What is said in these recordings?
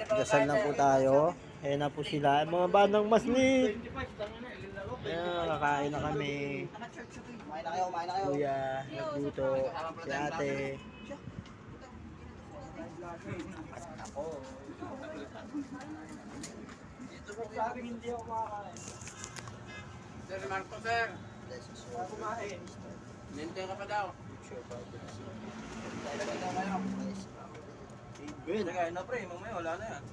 At dasal na po tayo. Ayan na po sila. Mga bandang maslit. Ayan, kakain na kami. Kumain na kayo. Kuya, nagluto. Si ate. Ako. Dito po sabi hindi ako makakain. Sir Marco, sir. Kumain. Nintay ka pa daw. Talaga daw kayo. Ben. Talaga na pre, mamaya wala na yan.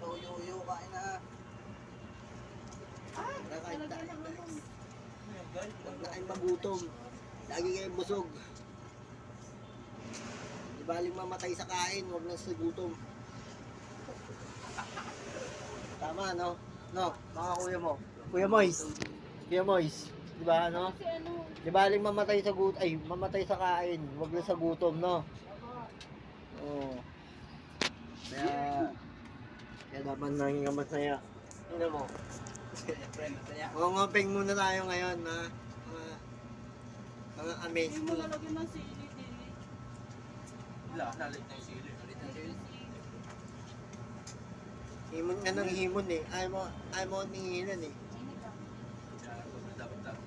Tuyo-uyo, kain na. Kain tayo guys. Huwag na kayong magutom. Lagi kayong busog. Di baling mamatay sa kain, huwag na sa gutom. Tama, no? No, mga kuya mo. Kuya Mois. Kuya Mois. Di ba ano? Di baling mamatay sa gutom. Ay, mamatay sa kain. Huwag na sa gutom, no? Oo. Kaya dapat nanging masaya. Tingnan mo. Ngongopeng muna tayo ngayon, ha? Mga amaze Hindi mo mo. lalagyan ng sili-sili. Wala, nalit na yung sili. Himon nga ng himon eh. Ayaw mo ninginan eh. Dapat.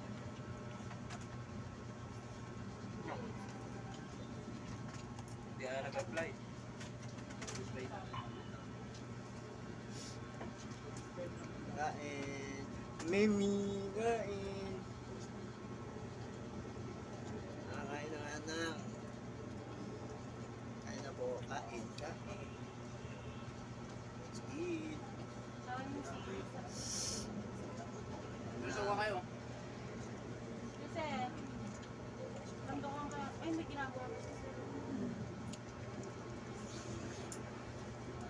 Hindi ka nag-apply. Kain. Mimi, kain. Kain na anak. Kain na po. Kain. Let's eat. Saan yung sili? Gusto ko kayo. Kasi, ramdaman ka, ay may ginagawa ka sa sir.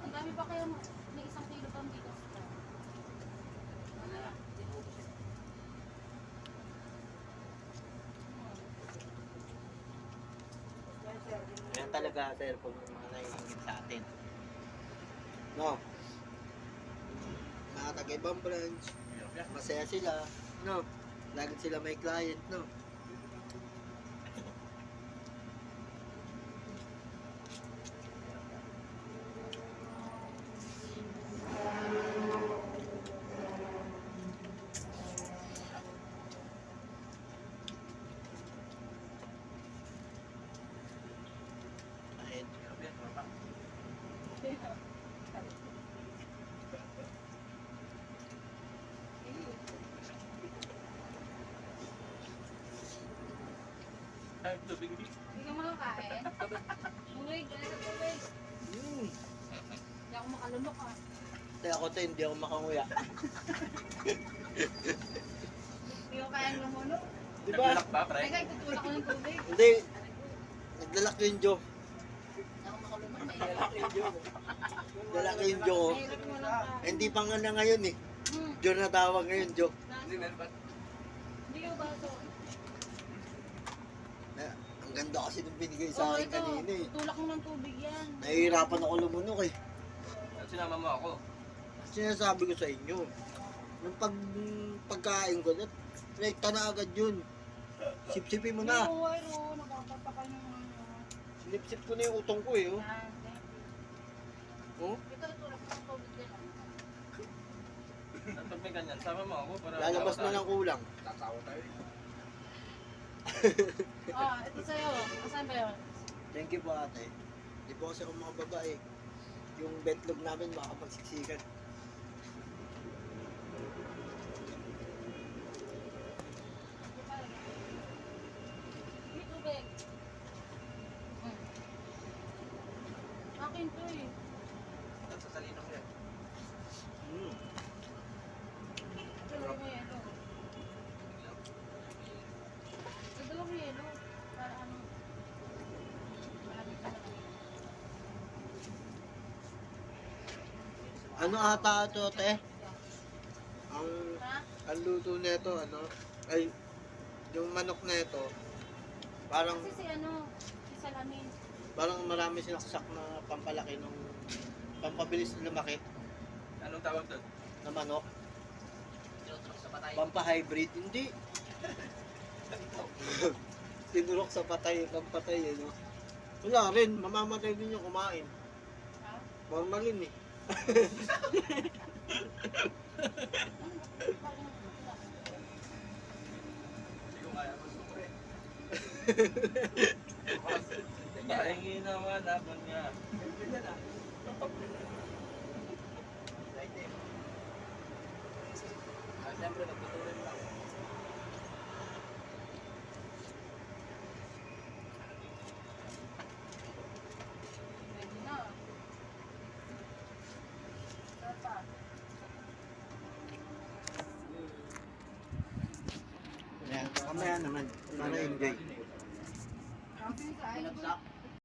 Ang dami pa kaya may 1 kilo pang bigas pa. Yan talaga cellphone ng mga nahihingit sa atin. No? Nakatag ibang branch. Masaya sila. No? Lagi sila may client, no? Kahit Ay, tubig din. Hindi ka makakain? Tubig, dali sa tubig. Hindi ako makalunok ah. Kaya ako to, hindi ako makanguya. Hindi ko kaya lumunok. Di ba? Naglalak ba, pre? Teka, itutulak ko ng tubig. Hindi. Naglalak yung Joe. Hindi ako makalunok. Naglalak yung Joe. Mahirap mo lang ka. Hindi pa nga na ngayon eh. Joe na tawag ngayon, Joe. Hindi, meron ba? Hindi ko baso. Ang ganda kasi nung binigay sa akin kanina eh. Tutulak mo ng tubig yan. Nahihirapan ako lumunok eh. Sinama mo ako. Sinasabi ko sa inyo, yung pagkain ko, rekta na agad yun. Sip-sipin mo na. Oo, ayro. Nakakapaka ng ano. Sinip-sip ko na yung utong ko eh. Oh. Yan. Oh? Ito, itulak mo ng tubig yan. Pag may ganyan, sama mo ako para... Lalabas na ng kulang. Tatawa tayo eh. Ito sa'yo. Asan ba yun? Thank you po ate. Hindi po kasi ako mga babae. Yung betlog namin makakapagsiksikan. May tubig. Akin to eh. Sa salino ko yan. Dalawa mo yelo. Dalawa mo yelo. Para ano. Malamig ka na lang. Ano ata ito te? Ang, Ha? ang luto nito ano? Ay, yung manok nito parang Kasi si ano, si Salamin. parang marami sinaksak na pampalaki ng pampabilis na lumaki Anong tawag doon? na manok. Tinutulok sa patay. Pampa-hybrid. Hindi. tinurok sa patay, pang patay, no? Wala rin, mamamatay din yung kumain. Ha? Formalin eh. Pahingi naman ako niya. Siyempre, nagtutuloy lang. Pwede na. Sarap pa. Mamaya naman, para enjoy. Ang bilis ay.